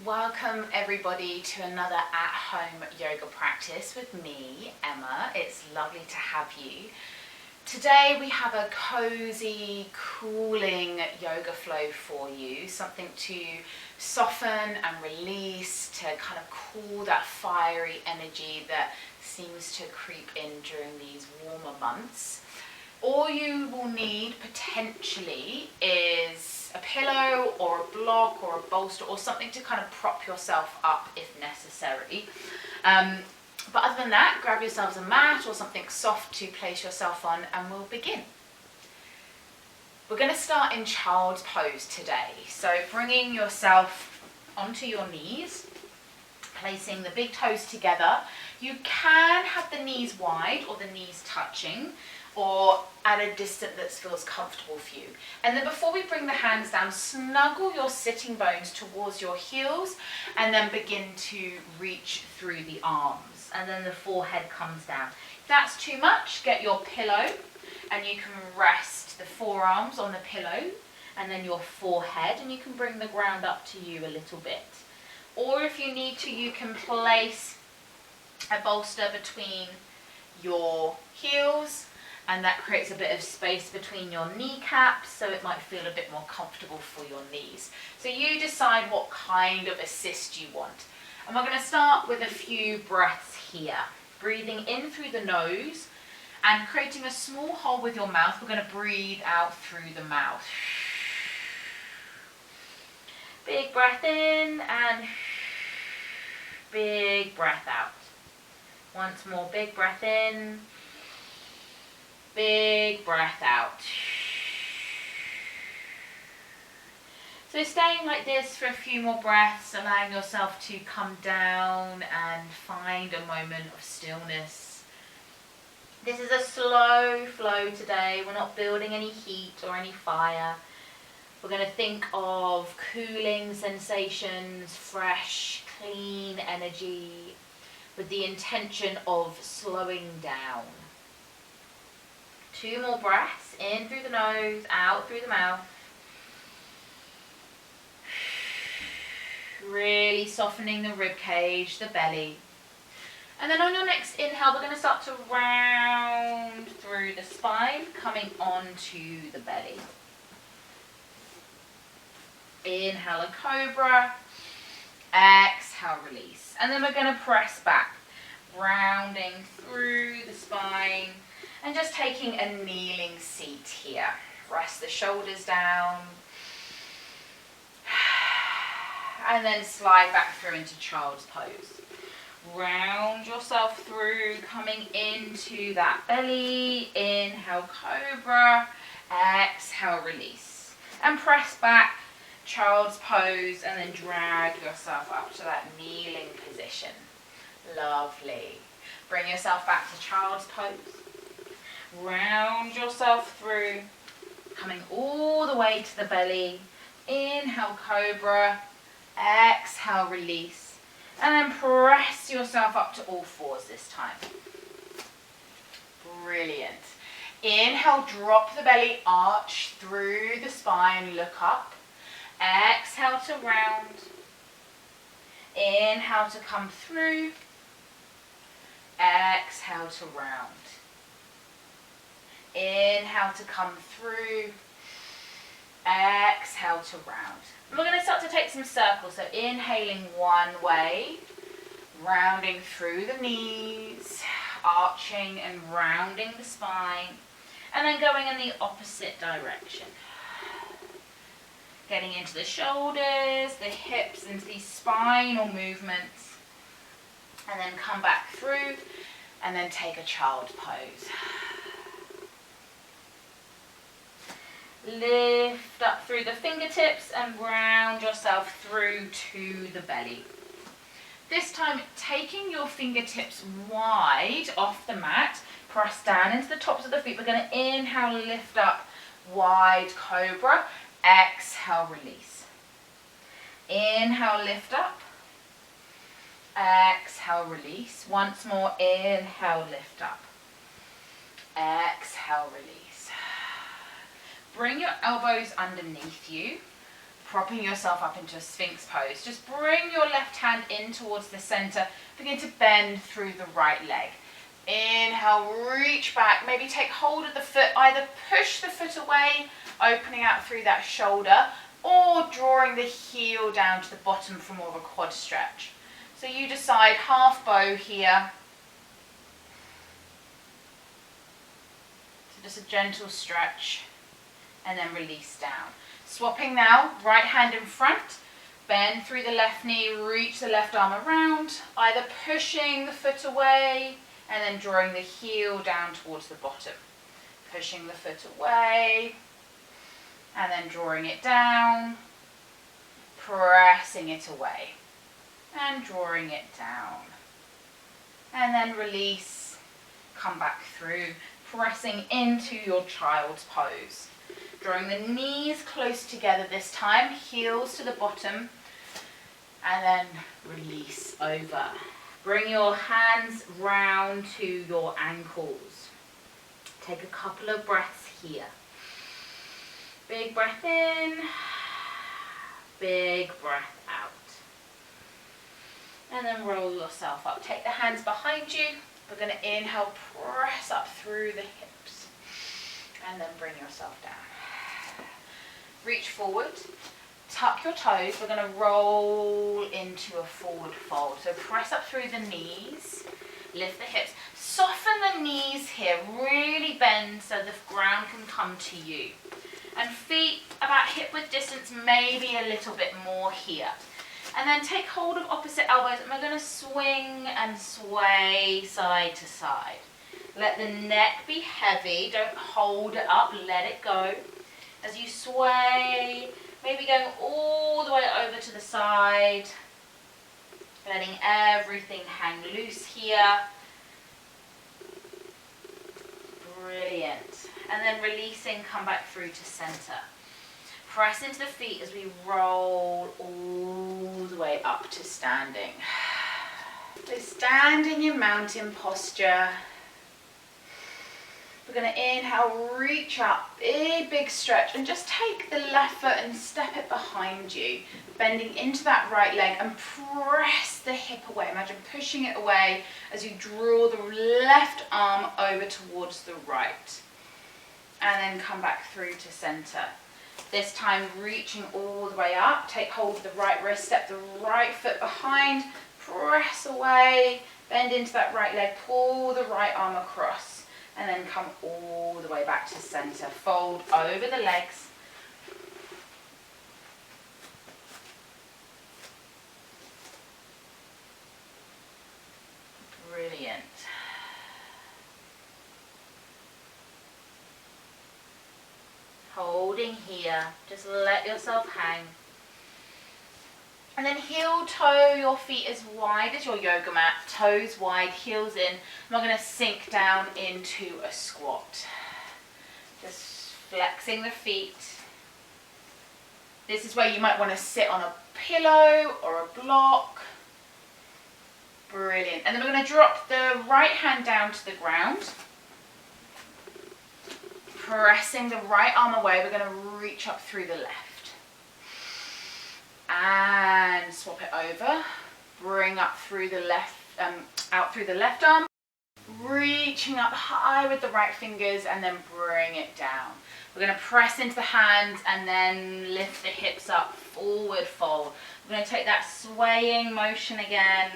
Welcome everybody to another at-home yoga practice with me, Emma. It's lovely to have you. Today we have a cozy, cooling yoga flow for you, something to soften and release, to kind of cool that fiery energy that seems to creep in during these warmer months. All you will need potentially is a pillow or a block or a bolster or something to kind of prop yourself up if necessary. But other than that, grab yourselves a mat or something soft to place yourself on and we'll begin. We're going to start in child's pose today. So bringing yourself onto your knees, placing the big toes together. You can have the knees wide or the knees touching, or at a distance that feels comfortable for you. And then before we bring the hands down, snuggle your sitting bones towards your heels and then begin to reach through the arms. And then the forehead comes down. If that's too much, get your pillow and you can rest the forearms on the pillow and then your forehead, and you can bring the ground up to you a little bit. Or if you need to, you can place a bolster between your heels, and that creates a bit of space between your kneecaps, so it might feel a bit more comfortable for your knees. So you decide what kind of assist you want. And we're going to start with a few breaths here. Breathing in through the nose and creating a small hole with your mouth. We're going to breathe out through the mouth. Big breath in and big breath out. Once more, big breath in. Big breath out. So staying like this for a few more breaths, allowing yourself to come down and find a moment of stillness. This is a slow flow today. We're not building any heat or any fire. We're going to think of cooling sensations, fresh, clean energy, with the intention of slowing down. 2 more breaths, in through the nose, out through the mouth. Really softening the rib cage, the belly. And then on your next inhale, we're going to start to round through the spine, coming onto the belly. Inhale, a cobra. Exhale, release. And then we're going to press back, rounding through the spine. And just taking a kneeling seat here. Rest the shoulders down. And then slide back through into child's pose. Round yourself through, coming into that belly. Inhale, cobra. Exhale, release. And press back, child's pose, and then drag yourself up to that kneeling position. Lovely. Bring yourself back to child's pose. Round yourself through, coming all the way to the belly. Inhale, cobra. Exhale, release. And then press yourself up to all fours this time. Brilliant. Inhale, drop the belly, arch through the spine, look up. Exhale to round. Inhale to come through. Exhale to round. Inhale to come through. Exhale to round. And we're going to start to take some circles. So inhaling one way, rounding through the knees, arching and rounding the spine, and then going in the opposite direction. Getting into the shoulders, the hips, into these spinal movements, and then come back through, and then take a child's pose. Lift up through the fingertips and round yourself through to the belly. This time, taking your fingertips wide off the mat, press down into the tops of the feet. We're going to inhale, lift up, wide cobra. Exhale, release. Inhale, lift up. Exhale, release. Once more, inhale, lift up. Exhale, release. Bring your elbows underneath you. propping yourself up into a Sphinx pose. Just bring your left hand in towards the center. Begin to bend through the right leg. Inhale, reach back. Maybe take hold of the foot. Either push the foot away, opening out through that shoulder, or drawing the heel down to the bottom for more of a quad stretch. So you decide, half bow here. So just a gentle stretch and then release down. Swapping now, right hand in front, bend through the left knee, reach the left arm around, either pushing the foot away and then drawing the heel down towards the bottom. Pushing the foot away and then drawing it down, pressing it away and drawing it down. And then release, come back through, pressing into your child's pose. Drawing the knees close together this time, heels to the bottom, and then release over. Bring your hands round to your ankles. Take a couple of breaths here. Big breath in, big breath out. And then roll yourself up. Take the hands behind you. We're going to inhale, press up through the hips, and then bring yourself down. Reach forward, tuck your toes. We're going to roll into a forward fold. So press up through the knees, lift the hips. Soften the knees here, really bend so the ground can come to you. And feet about hip width distance, maybe a little bit more here. And then take hold of opposite elbows and we're going to swing and sway side to side. Let the neck be heavy, don't hold it up, let it go. As you sway, maybe going all the way over to the side, letting everything hang loose here. Brilliant. And then releasing, come back through to center. Press into the feet as we roll all the way up to standing. So stand in your mountain posture. We're going to inhale, reach up, big stretch, and just take the left foot and step it behind you, bending into that right leg and press the hip away. Imagine pushing it away as you draw the left arm over towards the right. And then come back through to center. This time reaching all the way up, take hold of the right wrist, step the right foot behind, press away, bend into that right leg, pull the right arm across. And then come all the way back to center. Fold over the legs. Brilliant. Holding here. Just let yourself hang. And then heel toe your feet as wide as your yoga mat, toes wide, heels in. And we're going to sink down into a squat. Just flexing the feet. This is where you might want to sit on a pillow or a block. Brilliant. And then we're going to drop the right hand down to the ground. Pressing the right arm away, we're going to reach up through the left. And swap it over, bring up through the left, out through the left arm, reaching up high with the right fingers and then bring it down. We're going to press into the hands and then lift the hips up, forward fold. We're going to take that swaying motion again.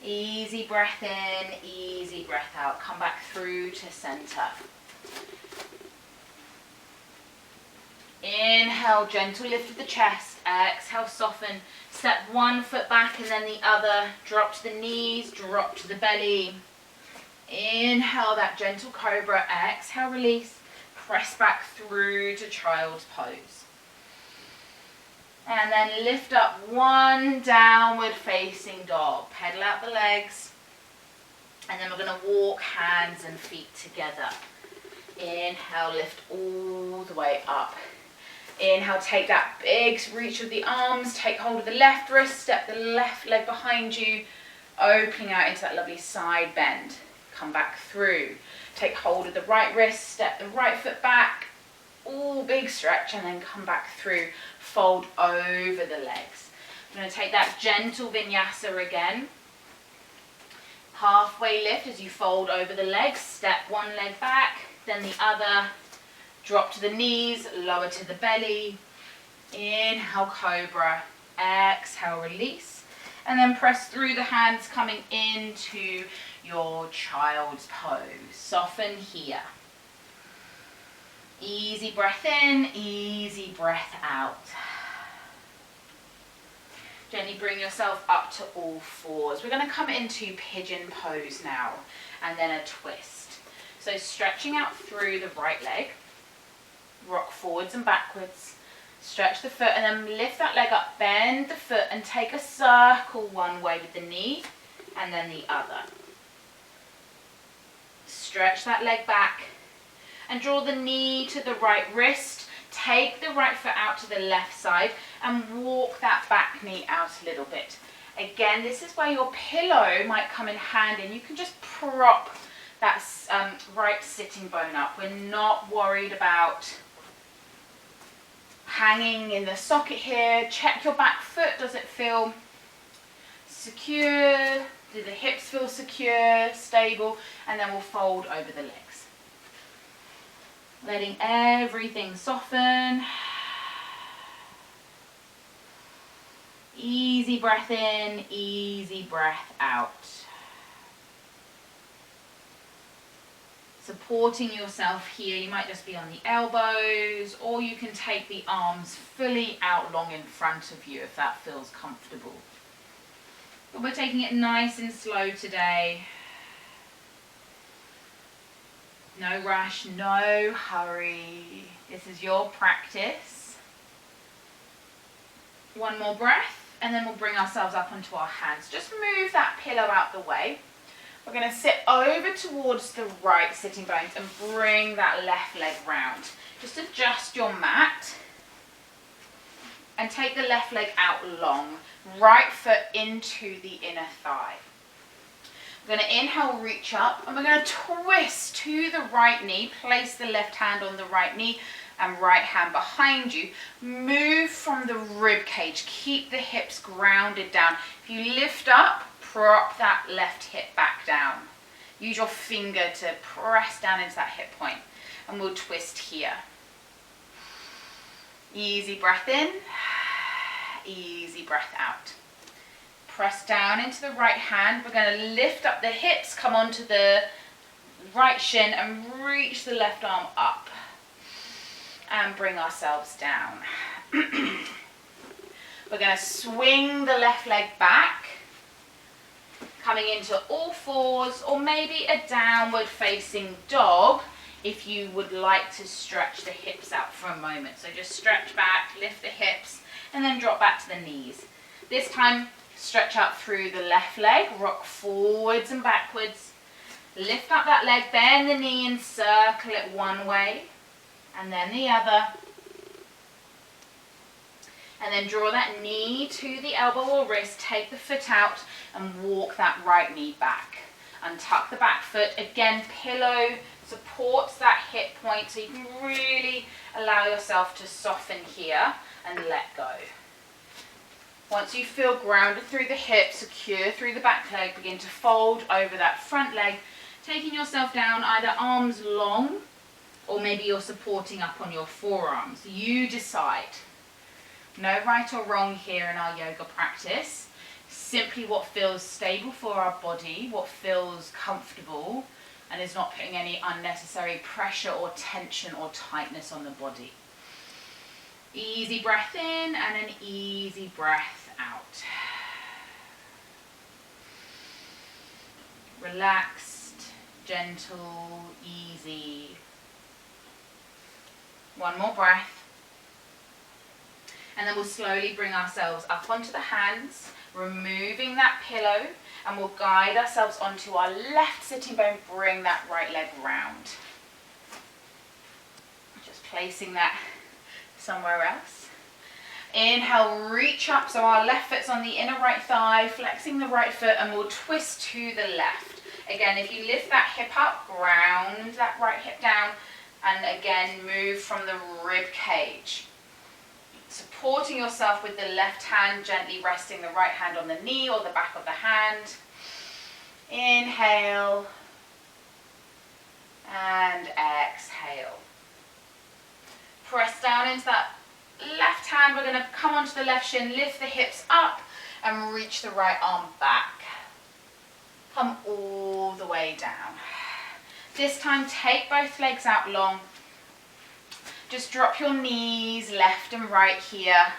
Easy breath in, easy breath out. Come back through to center. Inhale, gentle lift of the chest. Exhale, soften. Step one foot back and then the other. Drop to the knees, drop to the belly. Inhale, that gentle cobra. Exhale, release. Press back through to child's pose. And then lift up one downward facing dog. Pedal out the legs. And then we're going to walk hands and feet together. Inhale, lift all the way up. Inhale, take that big reach of the arms, take hold of the left wrist, step the left leg behind you, opening out into that lovely side bend. Come back through. Take hold of the right wrist, step the right foot back, all big stretch, and then come back through, fold over the legs. I'm going to take that gentle vinyasa again. Halfway lift as you fold over the legs, step one leg back, then the other, drop to the knees, lower to the belly, inhale cobra, exhale release, and then press through the hands coming into your child's pose. Soften here. Easy breath in, easy breath out. Gently bring yourself up to all fours. We're going to come into pigeon pose now, and then a twist. So stretching out through the right leg, rock forwards and backwards, stretch the foot, and then lift that leg up, bend the foot, and take a circle one way with the knee, and then the other. Stretch that leg back, and draw the knee to the right wrist. Take the right foot out to the left side and walk that back knee out a little bit. Again, this is where your pillow might come in handy. You can just prop that right sitting bone up. We're not worried about hanging in the socket here. Check your back foot. Does it feel secure? Do the hips feel secure, stable? And then we'll fold over the legs. Letting everything soften. Easy breath in, easy breath out. Supporting yourself here, you might just be on the elbows, or you can take the arms fully out long in front of you if that feels comfortable. But we're taking it nice and slow today. No rush, no hurry. This is your practice. One more breath, and then we'll bring ourselves up onto our hands. Just move that pillow out the way. We're going to sit over towards the right sitting bones and bring that left leg round. Just adjust your mat and take the left leg out long. Right foot into the inner thigh. We're going to inhale, reach up, and we're going to twist to the right knee. Place the left hand on the right knee and right hand behind you. Move from the rib cage. Keep the hips grounded down. If you lift up, prop that left hip back down. Use your finger to press down into that hip point, and we'll twist here. Easy breath in, easy breath out. Press down into the right hand. We're going to lift up the hips, come onto the right shin, and reach the left arm up. And bring ourselves down. We're going to swing the left leg back, coming into all fours, or maybe a downward facing dog if you would like to stretch the hips out for a moment. So just stretch back, lift the hips, and then drop back to the knees. This time, stretch out through the left leg, rock forwards and backwards. Lift up that leg, bend the knee and circle it one way, and then the other. And then draw that knee to the elbow or wrist, take the foot out and walk that right knee back. Untuck the back foot. Again, pillow supports that hip point, so you can really allow yourself to soften here and let go. Once you feel grounded through the hips, secure through the back leg, begin to fold over that front leg, taking yourself down either arms long, or maybe you're supporting up on your forearms. You decide. No right or wrong here in our yoga practice. Simply what feels stable for our body, what feels comfortable, and is not putting any unnecessary pressure or tension or tightness on the body. Easy breath in and an easy breath out. Relaxed, gentle, easy. One more breath. And then we'll slowly bring ourselves up onto the hands, removing that pillow, and we'll guide ourselves onto our left sitting bone, bring that right leg round. Just placing that somewhere else. Inhale, reach up, so our left foot's on the inner right thigh, flexing the right foot, and we'll twist to the left. Again, if you lift that hip up, ground that right hip down, And again, move from the rib cage. Supporting yourself with the left hand, gently resting the right hand on the knee or the back of the hand. Inhale and exhale. Press down into that left hand. We're going to come onto the left shin, lift the hips up and reach the right arm back. Come all the way down. This time, take both legs out long. Just drop your knees left and right here.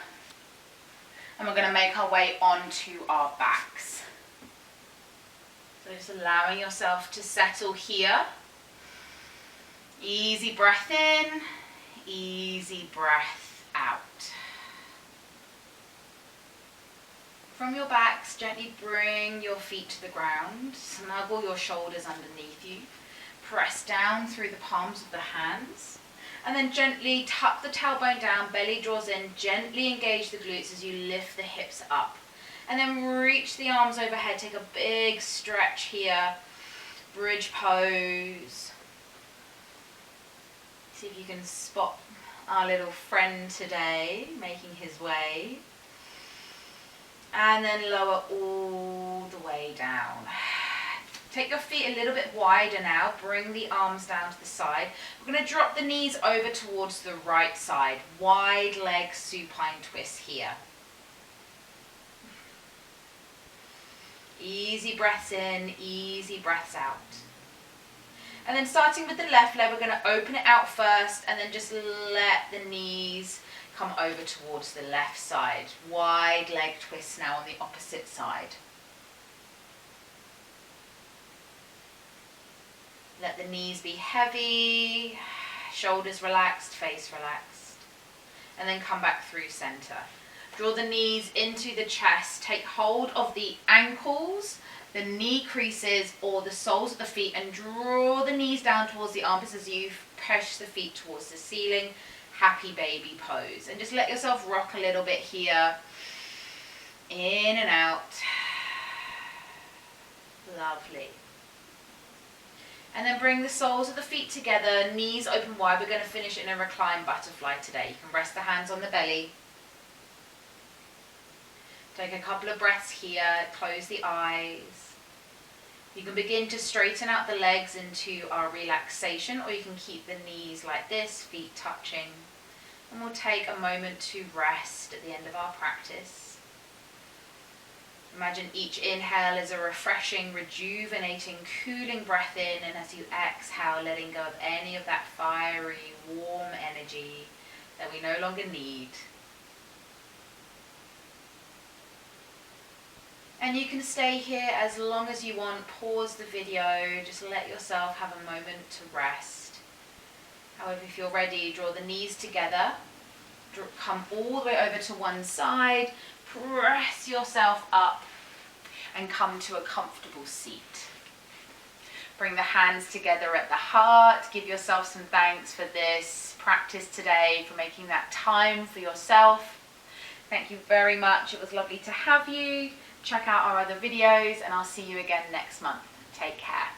And we're going to make our way onto our backs. So just allowing yourself to settle here. Easy breath in, easy breath out. From your backs, gently bring your feet to the ground. Snuggle your shoulders underneath you. Press down through the palms of the hands. And then gently tuck the tailbone down, belly draws in, gently engage the glutes as you lift the hips up. And then reach the arms overhead, take a big stretch here, bridge pose. See if you can spot our little friend today, making his way. And then lower all the way down. Take your feet a little bit wider now. Bring the arms down to the side. We're going to drop the knees over towards the right side. Wide leg supine twist here. Easy breaths in, easy breaths out. And then starting with the left leg, we're going to open it out first and then just let the knees come over towards the left side. Wide leg twist now on the opposite side. Let the knees be heavy, shoulders relaxed, face relaxed. And then come back through center. Draw the knees into the chest. Take hold of the ankles, the knee creases or the soles of the feet and draw the knees down towards the armpits as you push the feet towards the ceiling. Happy baby pose. And just let yourself rock a little bit here. In and out. Lovely. And then bring the soles of the feet together, knees open wide. We're going to finish in a reclined butterfly today. You can rest the hands on the belly. Take a couple of breaths here, close the eyes. You can begin to straighten out the legs into our relaxation, or you can keep the knees like this, feet touching. And we'll take a moment to rest at the end of our practice. Imagine each inhale is a refreshing, rejuvenating, cooling breath in, and as you exhale, letting go of any of that fiery, warm energy that we no longer need. And you can stay here as long as you want. Pause the video, just let yourself have a moment to rest. However, if you're ready, draw the knees together, come all the way over to one side, press yourself up and come to a comfortable seat. Bring the hands together at the heart. Give yourself some thanks for this practice today, for making that time for yourself. Thank you very much. It was lovely to have you. Check out our other videos and I'll see you again next month. Take care.